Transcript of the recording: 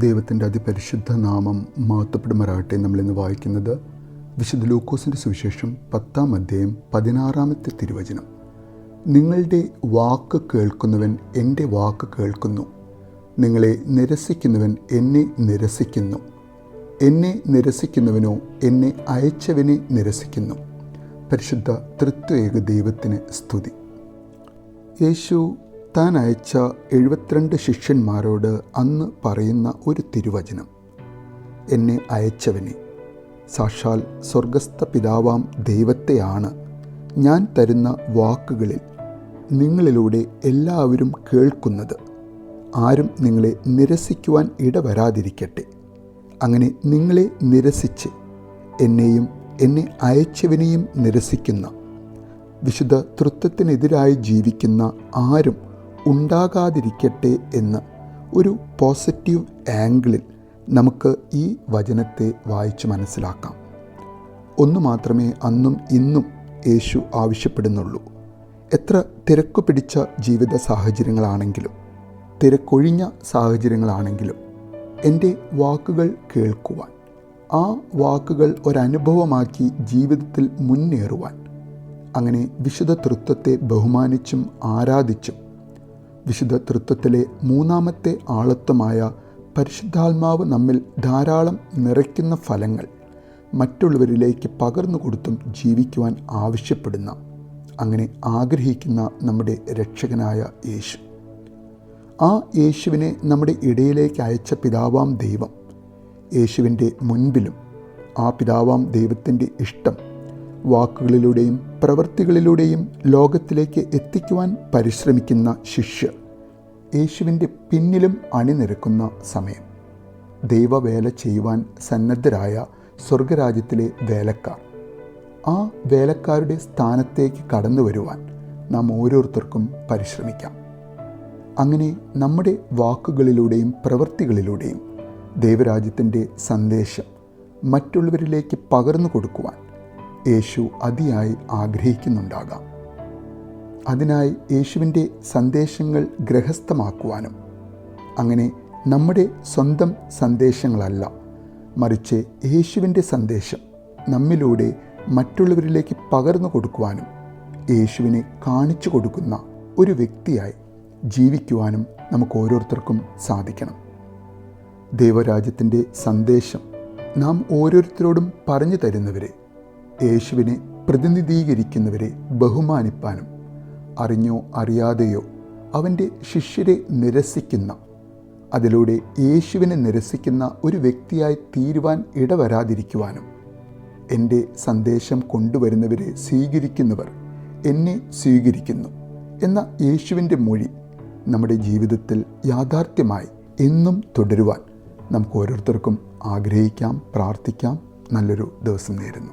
ദൈവത്തിൻ്റെ അതിപരിശുദ്ധ നാമം മഹത്വപ്പെടുമാറാകട്ടെ. നമ്മളിന്ന് വായിക്കുന്നത് വിശുദ്ധ ലൂക്കോസിൻ്റെ സുവിശേഷം 10-ാം അധ്യായം 16-ാമത്തെ തിരുവചനം. നിങ്ങളുടെ വാക്ക് കേൾക്കുന്നവൻ എൻ്റെ വാക്ക് കേൾക്കുന്നു, നിങ്ങളെ നിരസിക്കുന്നവൻ എന്നെ നിരസിക്കുന്നു, എന്നെ നിരസിക്കുന്നവനോ എന്നെ അയച്ചവനെ നിരസിക്കുന്നു. പരിശുദ്ധ തൃത്വൈക ദൈവത്തിന് സ്തുതി. യേശു താൻ അയച്ച 72 ശിഷ്യന്മാരോട് അന്ന് പറയുന്ന ഒരു തിരുവചനം, എന്നെ അയച്ചവനെ, സാക്ഷാൽ സ്വർഗസ്ഥ പിതാവാം ദൈവത്തെയാണ് ഞാൻ തരുന്ന വാക്കുകളിൽ നിങ്ങളിലൂടെ എല്ലാവരും കേൾക്കുന്നത്. ആരും നിങ്ങളെ നിരസിക്കുവാൻ ഇടവരാതിരിക്കട്ടെ. അങ്ങനെ നിങ്ങളെ നിരസിച്ച് എന്നെയും എന്നെ അയച്ചവനെയും നിരസിക്കുന്ന, വിശുദ്ധ തൃത്വത്തിനെതിരായി ജീവിക്കുന്ന ആരും ഉണ്ടാകാതിരിക്കട്ടെ എന്ന് ഒരു പോസിറ്റീവ് ആംഗിളിൽ നമുക്ക് ഈ വചനത്തെ വായിച്ച് മനസ്സിലാക്കാം. ഒന്ന് മാത്രമേ അന്നും ഇന്നും യേശു ആവശ്യപ്പെടുന്നുള്ളൂ. എത്ര തിരക്കു പിടിച്ച ജീവിത സാഹചര്യങ്ങളാണെങ്കിലും തിരക്കൊഴിഞ്ഞ സാഹചര്യങ്ങളാണെങ്കിലും എൻ്റെ വാക്കുകൾ കേൾക്കുവാൻ, ആ വാക്കുകൾ ഒരനുഭവമാക്കി ജീവിതത്തിൽ മുന്നേറുവാൻ, അങ്ങനെ വിശുദ്ധ തൃത്വത്തെ ബഹുമാനിച്ചും ആരാധിച്ചും വിശുദ്ധ തൃത്വത്തിലെ മൂന്നാമത്തെ ആളത്വമായ പരിശുദ്ധാത്മാവ് നമ്മിൽ ധാരാളം നിറയ്ക്കുന്ന ഫലങ്ങൾ മറ്റുള്ളവരിലേക്ക് പകർന്നു കൊടുത്തും ജീവിക്കുവാൻ ആവശ്യപ്പെടുന്ന, അങ്ങനെ ആഗ്രഹിക്കുന്ന നമ്മുടെ രക്ഷകനായ യേശു, ആ യേശുവിനെ നമ്മുടെ ഇടയിലേക്ക് അയച്ച പിതാവാം ദൈവം, യേശുവിൻ്റെ മുൻപിലും ആ പിതാവാം ദൈവത്തിൻ്റെ ഇഷ്ടം വാക്കുകളിലൂടെയും പ്രവൃത്തികളിലൂടെയും ലോകത്തിലേക്ക് എത്തിക്കുവാൻ പരിശ്രമിക്കുന്ന ശിഷ്യർ, യേശുവിൻ്റെ പിന്നിലും അണിനിരക്കുന്ന സമയം, ദൈവവേല ചെയ്യുവാൻ സന്നദ്ധരായ സ്വർഗരാജ്യത്തിലെ വേലക്കാർ, ആ വേലക്കാരുടെ സ്ഥാനത്തേക്ക് കടന്നു വരുവാൻ നാം ഓരോരുത്തർക്കും പരിശ്രമിക്കാം. അങ്ങനെ നമ്മുടെ വാക്കുകളിലൂടെയും പ്രവൃത്തികളിലൂടെയും ദൈവരാജ്യത്തിൻ്റെ സന്ദേശം മറ്റുള്ളവരിലേക്ക് പകർന്നു കൊടുക്കുവാൻ യേശു അതിയായി ആഗ്രഹിക്കുന്നുണ്ടാകാം. അതിനായി യേശുവിൻ്റെ സന്ദേശങ്ങൾ ഗൃഹസ്ഥമാക്കുവാനും, അങ്ങനെ നമ്മുടെ സ്വന്തം സന്ദേശങ്ങളല്ല മറിച്ച് യേശുവിൻ്റെ സന്ദേശം നമ്മിലൂടെ മറ്റുള്ളവരിലേക്ക് പകർന്നു കൊടുക്കുവാനും യേശുവിനെ കാണിച്ചു കൊടുക്കുന്ന ഒരു വ്യക്തിയായി ജീവിക്കുവാനും നമുക്ക് ഓരോരുത്തർക്കും സാധിക്കണം. ദൈവരാജ്യത്തിൻ്റെ സന്ദേശം നാം ഓരോരുത്തരോടും പറഞ്ഞു തരുന്നവരെ, യേശുവിനെ പ്രതിനിധീകരിക്കുന്നവരെ ബഹുമാനിപ്പാനും, അറിഞ്ഞോ അറിയാതെയോ അവൻ്റെ ശിഷ്യരെ നിരസിക്കുന്ന, അതിലൂടെ യേശുവിനെ നിരസിക്കുന്ന ഒരു വ്യക്തിയായി തീരുവാൻ ഇടവരാതിരിക്കുവാനും, എൻ്റെ സന്ദേശം കൊണ്ടുവരുന്നവരെ സ്വീകരിക്കുന്നവർ എന്നെ സ്വീകരിക്കുന്നു എന്ന യേശുവിൻ്റെ മൊഴി നമ്മുടെ ജീവിതത്തിൽ യാഥാർത്ഥ്യമായി എന്നും തുടരുവാൻ നമുക്ക് ഓരോരുത്തർക്കും ആഗ്രഹിക്കാം, പ്രാർത്ഥിക്കാം. നല്ലൊരു ദിവസം നേരുന്നു.